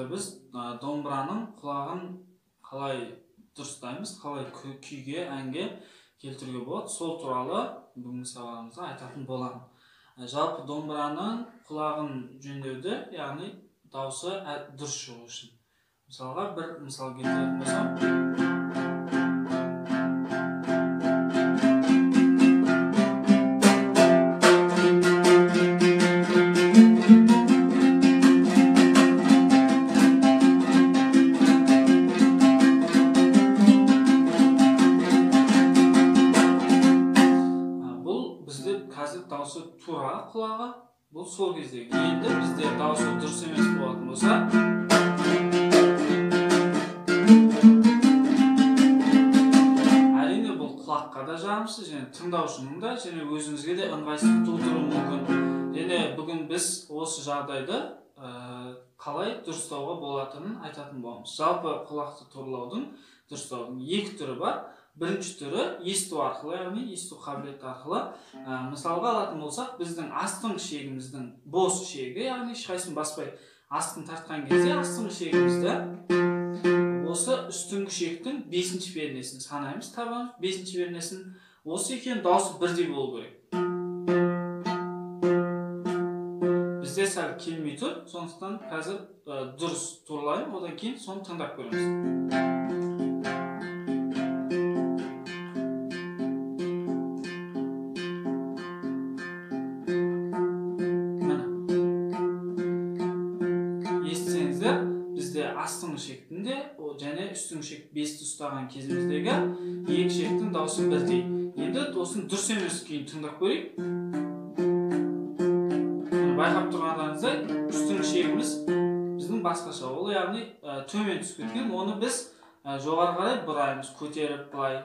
біз домбыраның құлағын қалай дұрыстаймыз, қалай күйге, әнге келтіруге болады, сол туралы бүгінгі сабағымызда айтатын боламын. Жалпы домбыраның құлағын жөндеуді, яғни дауысы дұрыс шығу үшін. Мысалға бір мысал келтіретін болсам, дауысы тура құлағы, бұл сол кездегі. Енді бізде дауысы дұрыс емес болатын болса, әрине бұл құлаққа да жағымсыз, және тыңдаушының да, және өзіңізге де ыңғайсыздық тудыруы мүмкін. Және бүгін біз осы жағдайды қалай дұрыстауға болатынын айтатын боламыз. Жалпы құлақты турлаудың, дұрыстаудың екі түрі бар. Бірінші түрі есту арқылы, яғни есту қабілеті арқылы. Мысалға алатын болсақ, біздің астыңғы шегіміздің бос шегі, яғни ешқайсысын баспай астын тартқан кезде астыңғы шегімізді осы үстіңгі шектің 5-ші пернесін санаймыз, табамыз. 5-ші пернесін осы екен, дауысы бірдей болу керек. Бізде сәл келмей тұр, сондықтан қазір дұрыс турлайын, одан кейін соны тыңдап көреміз. Астыңғы шектінде және үстіңгі шек 5-ті ұстаған кезіміздегі екі шектің дауысы бірдей. Енді осыны дұрыс емес кейін тыңдап көрейік. Байқап тұрғандарыңыздай, үстіңгі шегіміз біздің басқаша, ол яғни төмен түсіп кеткен. Оны біз жоғары қарай бұраймыз, көтеріп былай.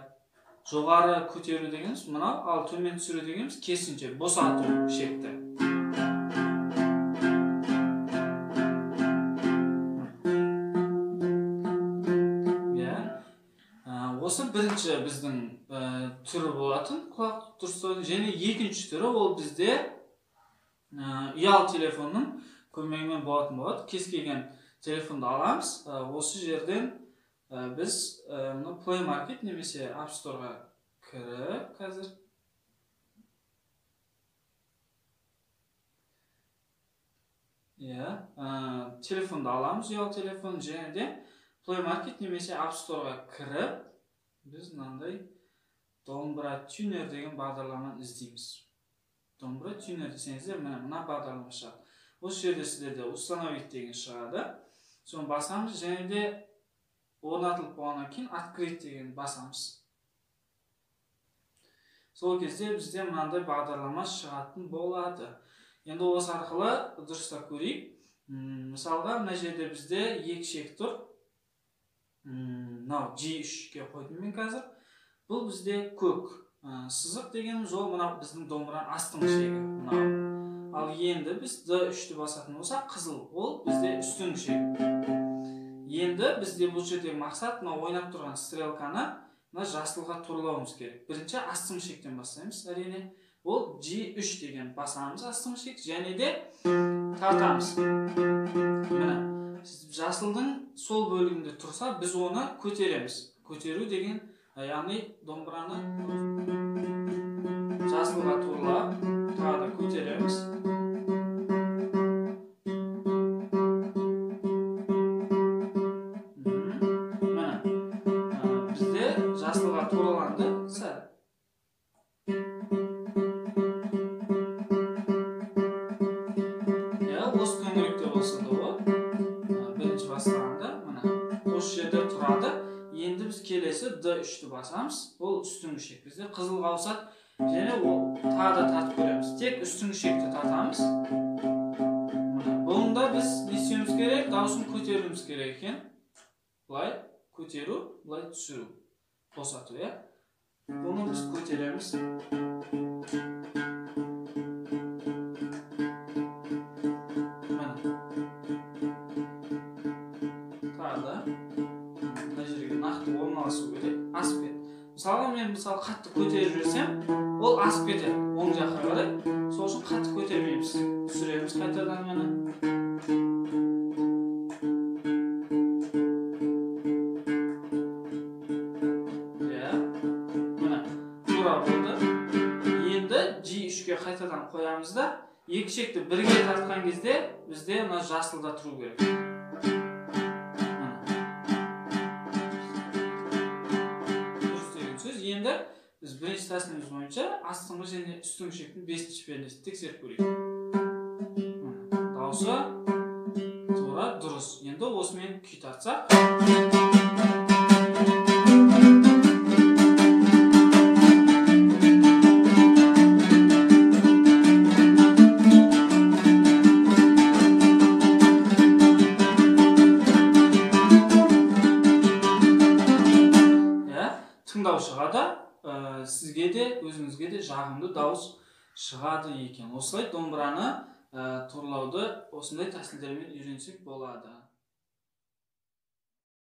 Жоғары көтеру дегеніміз мынау, ал төмен түсіру дегеніміз керісінше босату шекті. Осы бірінші біздің түрі болатын құлақ дұрыстаудың, және екінші түрі ол бізде ұялы телефонның көмегімен болатын болады. Кез келген телефонды аламыз. Осы жерден біз Play Market немесе App Store'ға кіріп қазір. Телефонды аламыз, ұялы телефон, және де Play Market немесе App Store'ға кіріп, біз мынандай домбыра тюнер деген бағдарламаны іздейміз. Домбыра тюнер десеңіздер, мына бағдарлама шығады. Осы жерде сіздерде установить деген шығады. Соны басамыз, және де орнатылып болғаннан кейін открыть деген басамыз. Сол кезде бізде мынандай бағдарлама шығатын болады. Енді осы арқылы дұрыстап көрейік. Мысалға, мына жерде бізде екі шек тұр. Мынау G3-ке қойдым мен қазір. Бұл бізде көк. Сызық дегеніміз ол мынау біздің домбыраның астыңғы шегі. Ал енді біз D3-ті басатын болса, қызыл. Ол бізде үстіңгі шегі. Енді бізде бұл жердегі мақсат мынау ойнап тұрған стрелканы жасылға турлауымыз керек. Бірінші астыңғы шектен бастаймыз, әрине. Ол G3 деген басамыз астыңғы шек, және де тартамыз. Міне. Жасылдың сол бөлігінде тұрса, біз оны көтереміз. Көтеру деген, яғни домбыраны жасылға турлап, тағы да көтереміз. Міне, бізде жасылға турланды сәл. Осы төңіректе болса да болады. Осы жерде тұрады. Енді біз келесі D3-ті басамыз. Ол үстіңгі шек. Бізде қызылға ауысады. Және ол тағы да тартып көреміз. Тек үстіңгі шекті тартамыз. Бұнда біз не істеуіміз керек? Дауысын көтеруіміз керек екен. Былай көтеру, былай түсіру. Босату, е? Бұны біз көтереміз. Мысалға мен қатты көтеріп жүрсем, ол асып кетеді оң жаққа қарай. Сол үшін қатты көтермейміз. Түсіреміз қайтадан мені. домбыра болды. Енді G3-ке қайтадан қоямыз да, екі ішекті бірге тартқан кезде бізде мына жасылда тұру керек. Дұрыс деген сөз. Енді біз бірінші тәсіліміз бойынша астыңғы және үстіңгі ішектің 5-ші пернесін тексеріп көрейік. Дауысы тура дұрыс. Енді осымен күй тартсақ. Тыңдаушыға да, сізге де, өзіңізге де жағымды дауыс шығады екен. Осылай домбыраны торлауды осындай тәсілдермен үйренсек болады.